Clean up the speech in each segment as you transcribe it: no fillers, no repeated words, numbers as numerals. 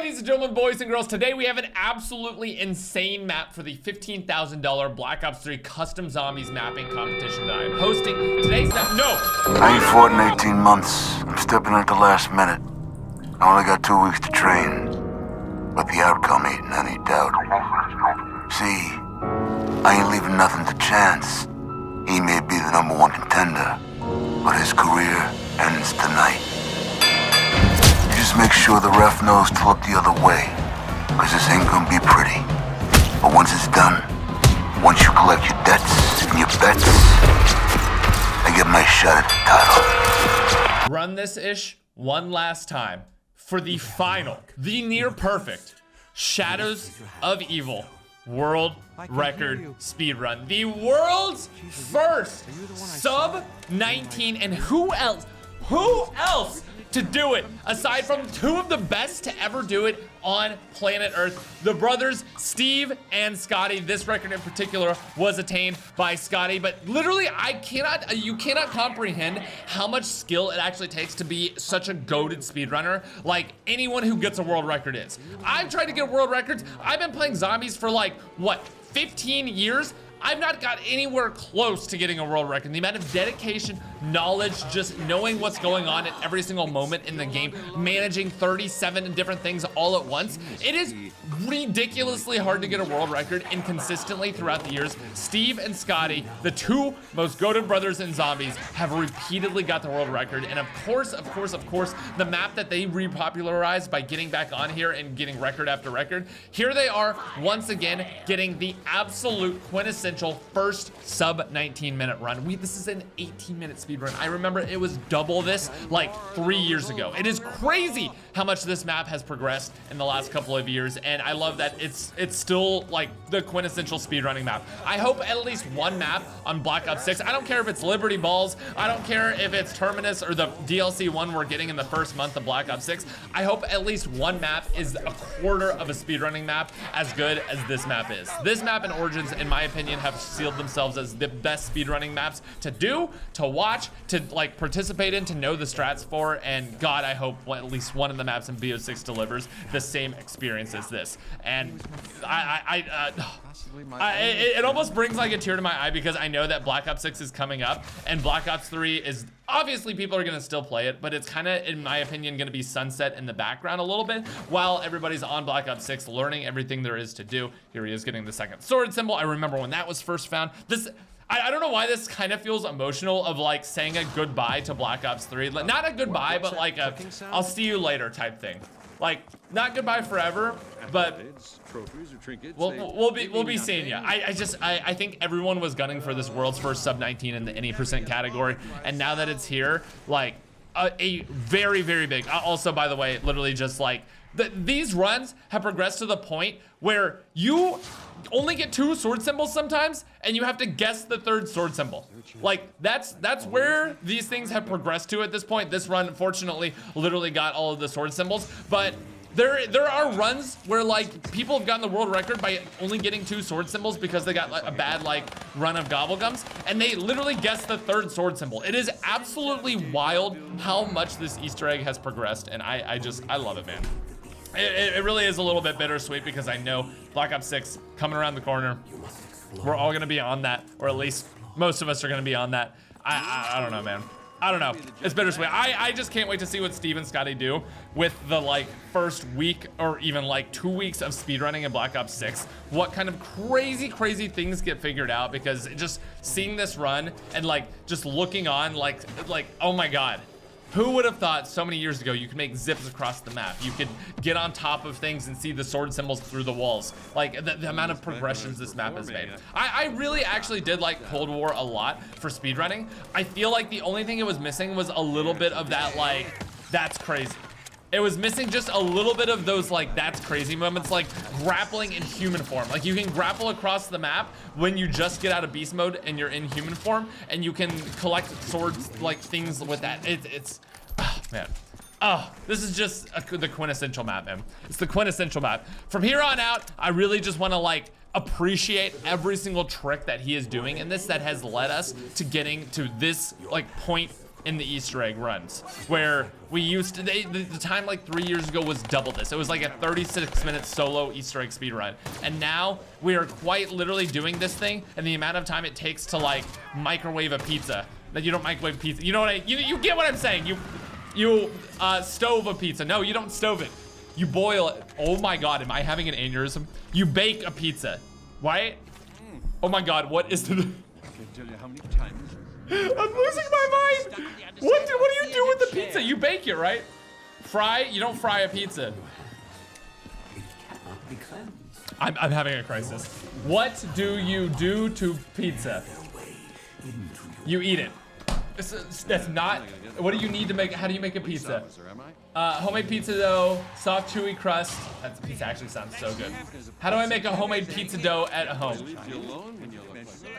Ladies and gentlemen, boys and girls, today we have an absolutely insane map for the $15,000 Black Ops 3 Custom Zombies mapping competition that I am hosting. Today's I ain't fought in 18 months. I'm stepping in at the last minute. I only got 2 weeks to train, but the outcome ain't in any doubt. See, I ain't leaving nothing to chance. He may be the #1 contender, but his career ends tonight. Just make sure the ref knows to look the other way, because this ain't gonna be pretty. But once it's done, once you collect your debts and your bets, I get my shot at the title. Run this ish one last time for the final, the near perfect Shadows of Evil world record speedrun. The world's first sub 19, and who else to do it aside from two of the best to ever do it on planet Earth, the brothers Steve and Scottie. This record in particular was attained by Scottie, but literally you cannot comprehend how much skill it actually takes to be such a goated speedrunner like anyone who gets a world record is. I've tried to get world records. I've been playing zombies for like, what, 15 years? I've not got anywhere close to getting a world record. The amount of dedication, knowledge, just knowing what's going on at every single moment in the game, managing 37 different things all at once. It is ridiculously hard to get a world record, and consistently throughout the years, Steve and Scottie, the two most goated brothers in zombies, have repeatedly got the world record. And of course, the map that they repopularized by getting back on here and getting record after record, here they are once again getting the absolute quintessential first sub 19-minute run. This is an 18-minute speed run. I remember it was double this like 3 years ago. It is crazy how much this map has progressed in the last couple of years, and I love that it's still like the quintessential speedrunning map. I hope at least one map on Black Ops 6. I don't care if it's Liberty Balls. I don't care if it's Terminus or the DLC one we're getting in the first month of Black Ops 6. I hope at least one map is a quarter of a speedrunning map as good as this map is. This map and Origins, in my opinion, have sealed themselves as the best speedrunning maps to do, to watch, to like participate in, to know the strats for, and God, I hope at least one of the maps in BO6 delivers the same experience as this. And it almost brings like a tear to my eye, because I know that Black Ops 6 is coming up, and Black Ops 3 is obviously, people are going to still play it, but it's kind of, in my opinion, going to be sunset in the background a little bit while everybody's on Black Ops 6 learning everything there is to do. Here he is getting the second sword symbol. I remember when that was first found. I don't know why this kind of feels emotional, of like saying a goodbye to Black Ops 3. Not a goodbye, but like a I'll see you later type thing. Like, not goodbye forever, but we'll be seeing you. I think everyone was gunning for this world's first sub 19 in the any percent category, and now that it's here, like a very, very big. Also, by the way, literally just like these runs have progressed to the point where you only get 2 sword symbols sometimes, and you have to guess the 3rd sword symbol. Like that's where these things have progressed to at this point. This run, fortunately, literally got all of the sword symbols, but there are runs where like people have gotten the world record by only getting 2 sword symbols because they got like a bad like run of gobblegums, and they literally guessed the 3rd sword symbol. It is absolutely wild how much this Easter egg has progressed, and I love it, man. It really is a little bit bittersweet, because I know Black Ops 6 coming around the corner. We're all gonna be on that, or at least most of us are gonna be on that. I don't know, man. I don't know. It's bittersweet. I just can't wait to see what Steve and Scottie do with the like first week or even like 2 weeks of speedrunning in Black Ops 6. What kind of crazy things get figured out, because just seeing this run and like just looking on like oh my God. Who would have thought so many years ago you could make zips across the map? You could get on top of things and see the sword symbols through the walls. Like the amount of progressions this map has made. I really actually did like Cold War a lot for speedrunning. I feel like the only thing it was missing was a little bit of that like, that's crazy. It was missing just a little bit of those like that's crazy moments, like grappling in human form. Like you can grapple across the map when you just get out of beast mode and you're in human form, and you can collect swords like things with that. It's oh, man. Oh, this is just the quintessential map, man. It's the quintessential map. From here on out, I really just want to like appreciate every single trick that he is doing in this that has led us to getting to this like point in the Easter egg runs, where we used to, the time like 3 years ago was double this. It was like a 36-minute solo Easter egg speed run. And now we are quite literally doing this thing, and the amount of time it takes to like microwave a pizza. That you don't microwave pizza. You know what you get what I'm saying. You stove a pizza. No, you don't stove it. You boil it. Oh my God, am I having an aneurysm? You bake a pizza, right? Oh my God, what is the... Tell you how many times. I'm losing my mind. What do you do with the pizza? You bake it, right? Fry? You don't fry a pizza. I'm having a crisis. What do you do to pizza? You eat it. That's not. What do you need to make? How do you make a pizza? Homemade pizza dough, soft chewy crust. That pizza actually sounds so good. How do I make a homemade pizza dough at home?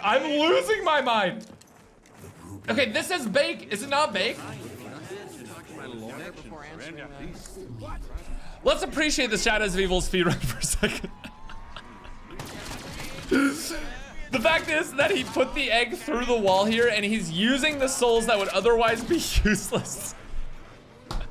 I'm losing my mind. Okay, this is bake. Is it not bake? Let's appreciate the Shadows of Evil speedrun for a second. The fact is that he put the egg through the wall here, and he's using the souls that would otherwise be useless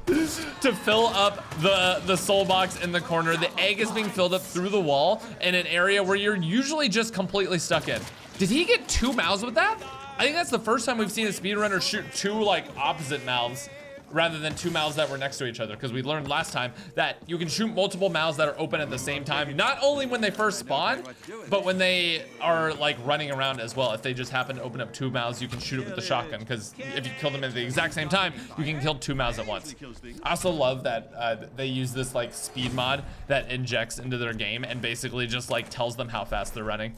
to fill up the soul box in the corner. The egg is being filled up through the wall in an area where you're usually just completely stuck in. Did he get 2 mouths with that? I think that's the first time we've seen a speedrunner shoot 2 like opposite mouths rather than 2 mouths that were next to each other, because we learned last time that you can shoot multiple mouths that are open at the same time, not only when they first spawn, but when they are like running around as well. If they just happen to open up 2 mouths, you can shoot it with the shotgun, because if you kill them at the exact same time, you can kill 2 mouths at once. I also love that they use this like speed mod that injects into their game and basically just like tells them how fast they're running.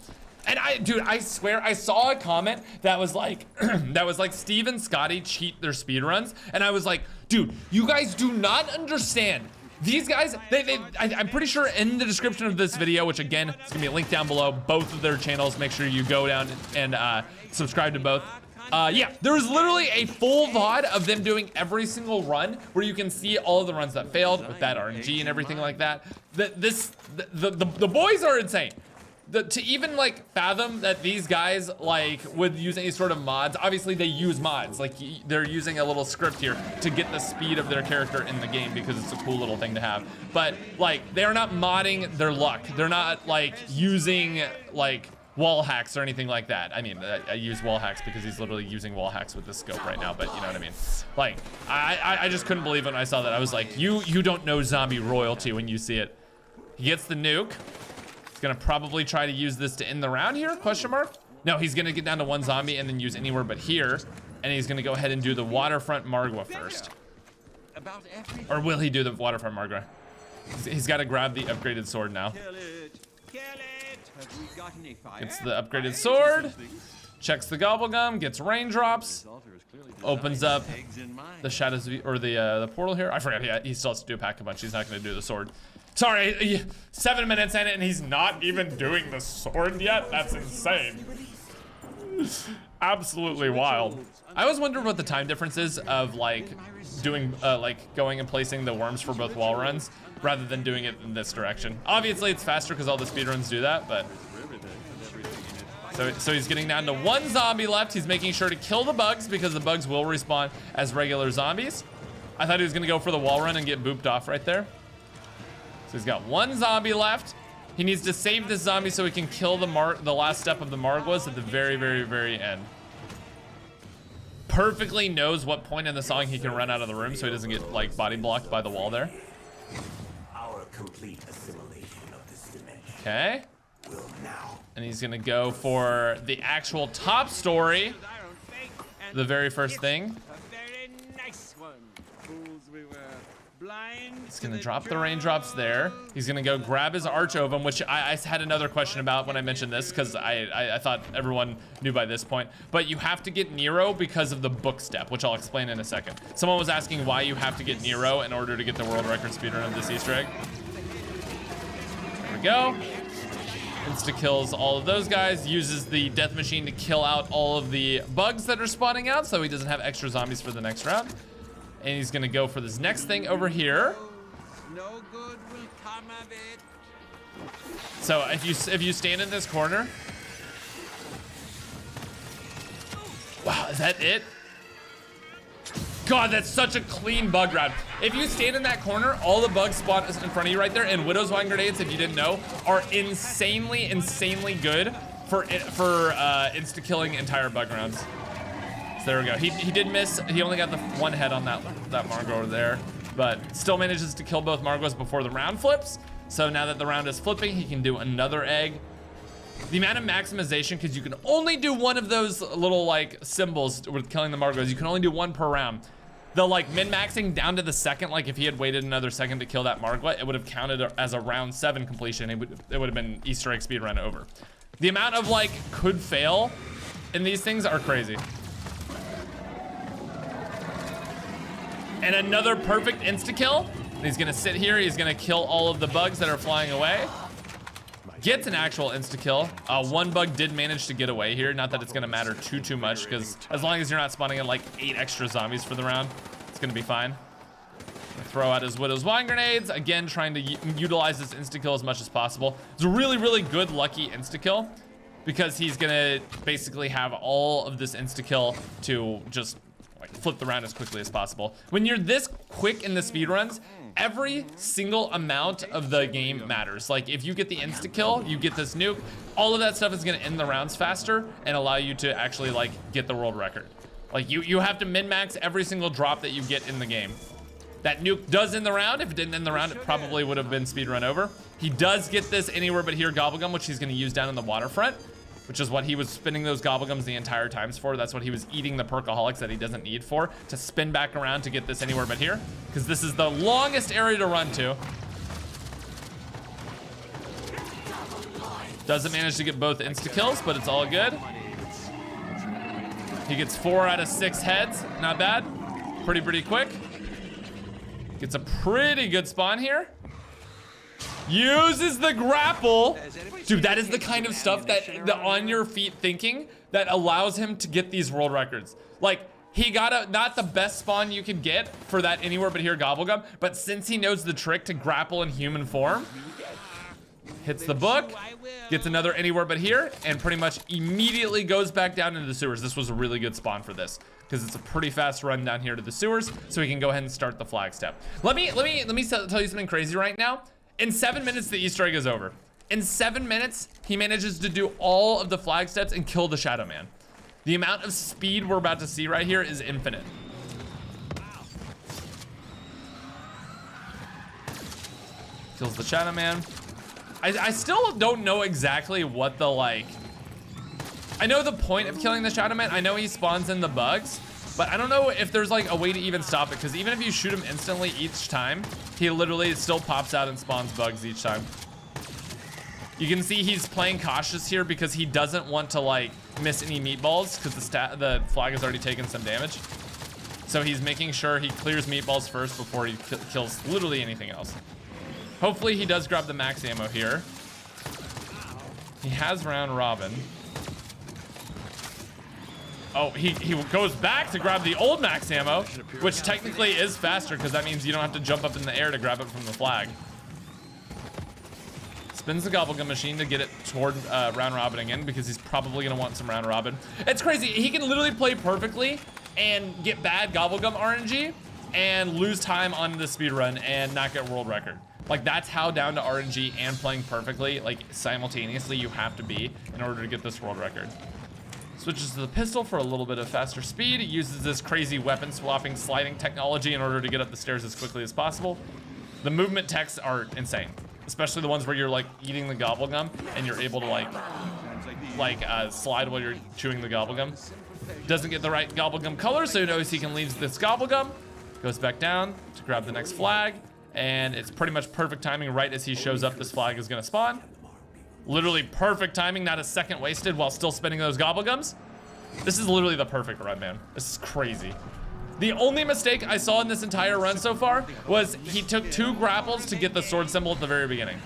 And dude, I swear I saw a comment that was like, Steve and Scottie cheat their speedruns. And I was like, dude, you guys do not understand. These guys, I'm pretty sure in the description of this video, which again, it's gonna be a link down below, both of their channels. Make sure you go down and subscribe to both. Yeah, there is literally a full VOD of them doing every single run where you can see all of the runs that failed with that RNG and everything like that. The boys are insane. To even like fathom that these guys like would use any sort of mods. Obviously they use mods, like they're using a little script here to get the speed of their character in the game because it's a cool little thing to have. But like they are not modding their luck. They're not like using like wall hacks or anything like that. I mean, I use wall hacks because he's literally using wall hacks with this scope right now, but you know what I mean? Like, I just couldn't believe it when I saw that. I was like, you don't know zombie royalty when you see it. He gets the nuke. He's gonna probably try to use this to end the round here, question mark? No, he's gonna get down to 1 zombie and then use anywhere but here. And he's gonna go ahead and do the waterfront Margwa first. Or will he do the waterfront Margwa? He's gotta grab the upgraded sword now. Gets the upgraded sword. Checks the gobblegum, gets raindrops. Opens up the shadows, or the portal here. I forgot, yeah, he still has to do a pack-a-punch. He's not gonna do the sword. Sorry, 7 minutes in it and he's not even doing the sword yet? That's insane. Absolutely wild. I always wondered what the time difference is of like doing, like going and placing the worms for both wall runs rather than doing it in this direction. Obviously it's faster because all the speedruns do that, but. So he's getting down to 1 zombie left. He's making sure to kill the bugs because the bugs will respawn as regular zombies. I thought he was gonna go for the wall run and get booped off right there. So he's got 1 zombie left. He needs to save this zombie so he can kill the last step of the Margwas at the very, very, very end. Perfectly knows what point in the song he can run out of the room so he doesn't get like body blocked by the wall there. Our complete assimilation of this dimension. Okay. Will now. And he's gonna go for the actual top story. The very first thing. He's gonna drop the raindrops there. He's gonna go grab his arch ovum, which I had another question about when I mentioned this, because I thought everyone knew by this point. But you have to get Nero because of the book step, which I'll explain in a second. Someone was asking why you have to get Nero in order to get the world record speedrun of this Easter egg. There we go. Insta kills all of those guys, uses the death machine to kill out all of the bugs that are spawning out so he doesn't have extra zombies for the next round. And he's gonna go for this next thing over here. No good will come of it. So if you stand in this corner. Wow, is that it? God, that's such a clean bug round. If you stand in that corner, all the bugs spawn in front of you right there, and Widow's Wine Grenades, if you didn't know, are insanely good for insta-killing entire bug rounds. So there we go. He did miss. He only got the one head on that Margot over there, but still manages to kill both Margos before the round flips. So now that the round is flipping, he can do another egg. The amount of maximization, because you can only do one of those little like symbols with killing the Margos. You can only do one per round. The like min-maxing down to the second, like if he had waited another second to kill that Margot, it would have counted as a round 7 completion. It would have been Easter egg speedrun over. The amount of like could fail in these things are crazy. And another perfect insta-kill. He's gonna sit here, he's gonna kill all of the bugs that are flying away. Gets an actual insta-kill. One bug did manage to get away here. Not that it's gonna matter too much, because as long as you're not spawning in like 8 extra zombies for the round, it's gonna be fine. Throw out his Widow's Wine Grenades. Again, trying to utilize this insta-kill as much as possible. It's a really good lucky insta-kill, because he's gonna basically have all of this insta-kill to just like flip the round as quickly as possible. When you're this quick in the speedruns, every single amount of the game matters. Like if you get the insta kill, you get this nuke, all of that stuff is gonna end the rounds faster and allow you to actually like get the world record. Like you have to min-max every single drop that you get in the game. That nuke does end the round. If it didn't end the round, it probably would have been speedrun over. He does get this anywhere but here gobblegum, which he's gonna use down in the waterfront, which is what he was spinning those gobblegums the entire times for. That's what he was eating the perkaholics that he doesn't need for, to spin back around to get this anywhere but here, because this is the longest area to run to. Doesn't manage to get both insta-kills, but it's all good. He gets 4 out of 6 heads, not bad. Pretty quick. Gets a pretty good spawn here. Uses the grapple. Dude, that is the kind of stuff that the on your feet thinking that allows him to get these world records. Like, he got not the best spawn you could get for that anywhere but here gobblegum, but since he knows the trick to grapple in human form, hits the book, gets another anywhere but here, and pretty much immediately goes back down into the sewers. This was a really good spawn for this, because it's a pretty fast run down here to the sewers, so he can go ahead and start the flag step. Let me tell you something crazy right now. In 7 minutes, the Easter egg is over. In 7 minutes, he manages to do all of the flag steps and kill the Shadow Man. The amount of speed we're about to see right here is infinite. Kills the Shadow Man. I still don't know exactly what the like. I know the point of killing the Shadow Man. I know he spawns in the bugs, but I don't know if there's like a way to even stop it, because even if you shoot him instantly each time, he literally still pops out and spawns bugs each time. You can see he's playing cautious here because he doesn't want to like miss any meatballs, because the flag has already taken some damage. So he's making sure he clears meatballs first before he kills literally anything else. Hopefully he does grab the max ammo here. He has Round Robbin. Oh, he goes back to grab the old max ammo, which technically is faster, because that means you don't have to jump up in the air to grab it from the flag. Spins the gobblegum machine to get it toward Round Robbin again, because he's probably gonna want some Round Robbin. It's crazy, he can literally play perfectly and get bad gobblegum RNG and lose time on the speedrun and not get world record. Like, that's how down to RNG and playing perfectly, like simultaneously, you have to be in order to get this world record. Switches to the pistol for a little bit of faster speed. It uses this crazy weapon swapping sliding technology in order to get up the stairs as quickly as possible. The movement techs are insane, especially the ones where you're like eating the gobblegum and you're able to like slide while you're chewing the gobblegum. Doesn't get the right gobblegum color, so he knows he can leave this gobblegum. Goes back down to grab the next flag, and it's pretty much perfect timing. Right as he shows up, this flag is gonna spawn. Literally perfect timing, not a second wasted while still spinning those gobblegums. This is literally the perfect run, man. This is crazy. The only mistake I saw in this entire run so far was he took 2 grapples to get the sword symbol at the very beginning.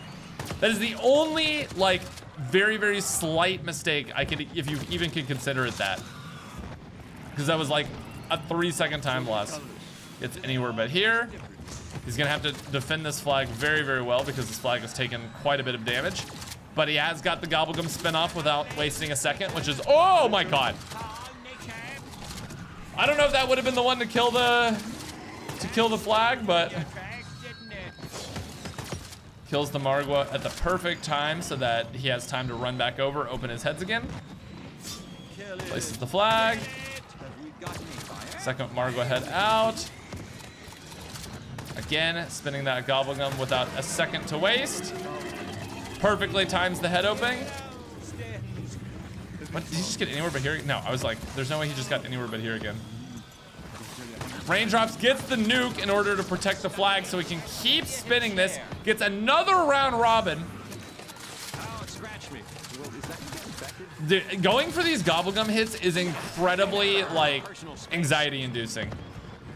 That is the only, like, very slight mistake I could, if you even could consider it that. Because that was like a 3-second time loss. It's anywhere but here. He's gonna have to defend this flag very well, because this flag has taken quite a bit of damage. But he has got the gobblegum spin off without wasting a second, which is, oh my god. I don't know if that would have been the one to kill the flag, but kills the Margwa at the perfect time so that he has time to run back over, open his heads again. Places the flag. Second Margwa head out. Again, spinning that gobblegum without a second to waste. Perfectly times the head opening. What, did he just get anywhere but here? No, I was like, there's no way he just got anywhere but here again. Raindrops gets the nuke in order to protect the flag so he can keep spinning this. Gets another round robin. Dude, going for these gobblegum hits is incredibly, like, anxiety inducing.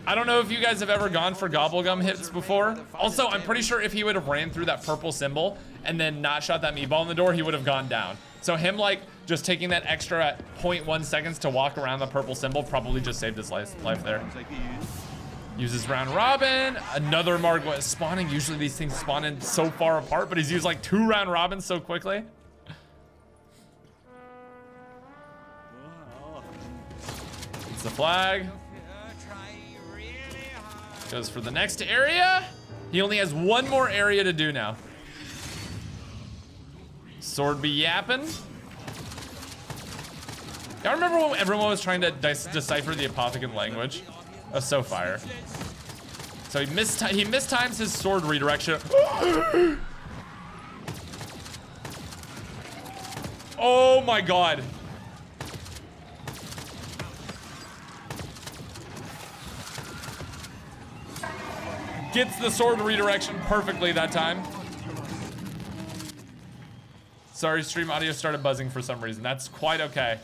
I don't know if you guys have ever gone for gobblegum hits before. Also, I'm pretty sure if he would have ran through that purple symbol and then not shot that meatball in the door, he would have gone down. So him, like, just taking that extra 0.1 seconds to walk around the purple symbol probably just saved his life there. Uses round robin. Another Margwa is spawning. Usually these things spawn in so far apart, but he's used like 2 round robins so quickly. It's the flag. Goes for the next area. He only has 1 more area to do now. Sword be yapping. I remember when everyone was trying to decipher the Apothicon language. That was so fire. So he mistimes his sword redirection. Oh my god. Gets the sword redirection perfectly that time. Sorry, stream audio started buzzing for some reason. That's quite okay.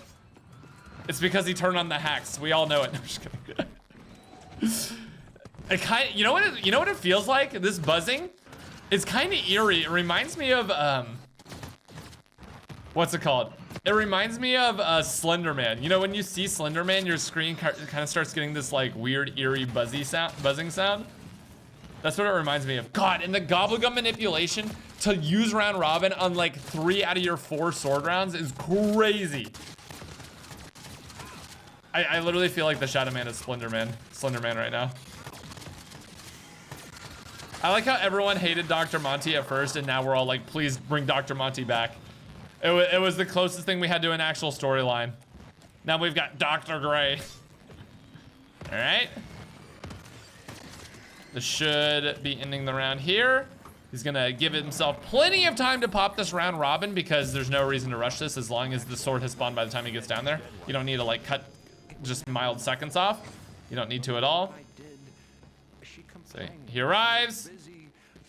It's because he turned on the hacks. We all know it. No, I'm just kidding. It kind of, you know what it feels like? This buzzing? It's kind of eerie. It reminds me of what's it called? It reminds me of Slender Man. You know, when you see Slender Man, your screen kind of starts getting this like weird, eerie, buzzing sound. That's what it reminds me of. God, and the gobblegum manipulation to use round robin on like 3 out of your 4 sword rounds is crazy. I literally feel like the Shadow Man is Slender Man right now. I like how everyone hated Dr. Monty at first, and now we're all like, please bring Dr. Monty back. It was the closest thing we had to an actual storyline. Now we've got Dr. Gray. All right. This should be ending the round here. He's gonna give himself plenty of time to pop this round robin because there's no reason to rush this as long as the sword has spawned by the time he gets down there. You don't need to like cut just mild seconds off. You don't need to at all. So he arrives,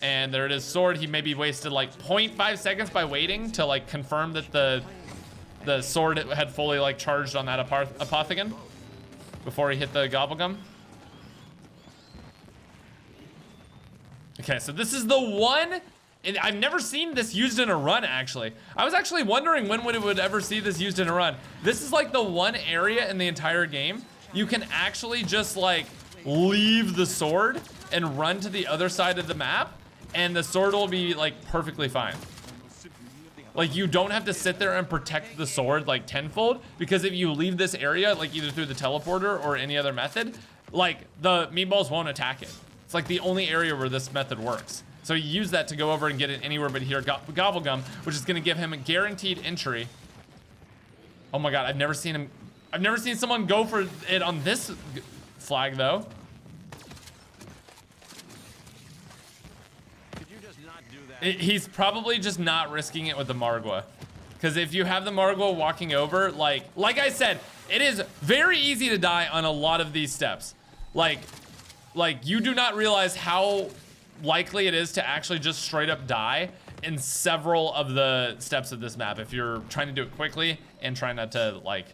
and there it is, sword. He maybe wasted like 0.5 seconds by waiting to like confirm that the sword had fully like charged on that Apothicon before he hit the gobblegum. Okay, so this is the one, and I've never seen this used in a run, actually. I was actually wondering when we would ever see this used in a run. This is like the one area in the entire game you can actually just like leave the sword and run to the other side of the map, and the sword will be like perfectly fine. Like you don't have to sit there and protect the sword like tenfold, because if you leave this area, like either through the teleporter or any other method, like the meatballs won't attack it. It's like the only area where this method works. So you use that to go over and get it anywhere but here, gobblegum, which is gonna give him a guaranteed entry. Oh my God, I've never seen someone go for it on this flag though. Could you just not do that? He's probably just not risking it with the Margwa. Because if you have the Margwa walking over, like I said, it is very easy to die on a lot of these steps. Like you do not realize how likely it is to actually just straight up die in several of the steps of this map if you're trying to do it quickly and trying not to like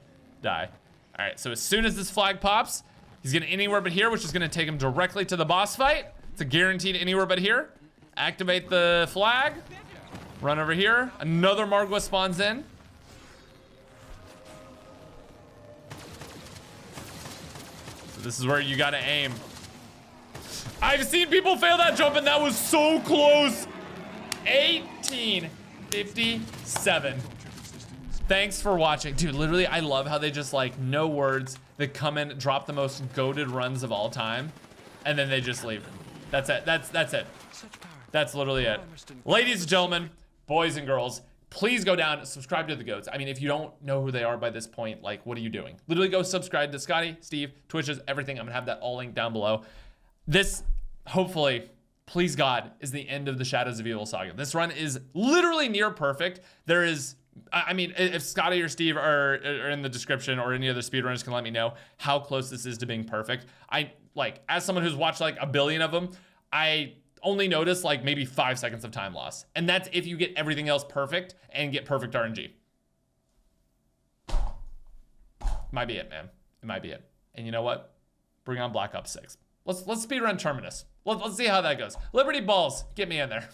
die. All right, so as soon as this flag pops, he's gonna anywhere but here, which is gonna take him directly to the boss fight. It's a guaranteed anywhere but here. Activate the flag, run over here. Another Margwa spawns in. So this is where you gotta aim. I've seen people fail that jump, and that was so close. 1857. Thanks for watching. Dude, literally, I love how they just like, no words, that come in, drop the most goated runs of all time, and then they just leave. That's it. That's it. That's literally it. Ladies and gentlemen, boys and girls, please go down, subscribe to the GOATs. I mean, if you don't know who they are by this point, like, what are you doing? Literally go subscribe to Scottie, Steve, Twitches, everything. I'm gonna have that all linked down below. This, hopefully, please God, is the end of the Shadows of Evil saga. This run is literally near perfect. There is, I mean, if Scottie or Steve are in the description, or any other speedrunners can let me know how close this is to being perfect. I, like, as someone who's watched like 1 billion of them, I only notice like maybe 5 seconds of time loss. And that's if you get everything else perfect and get perfect RNG. Might be it, man. It might be it. And you know what? Bring on Black Ops 6. Let's speedrun Terminus. Let's see how that goes. Liberty Balls, get me in there.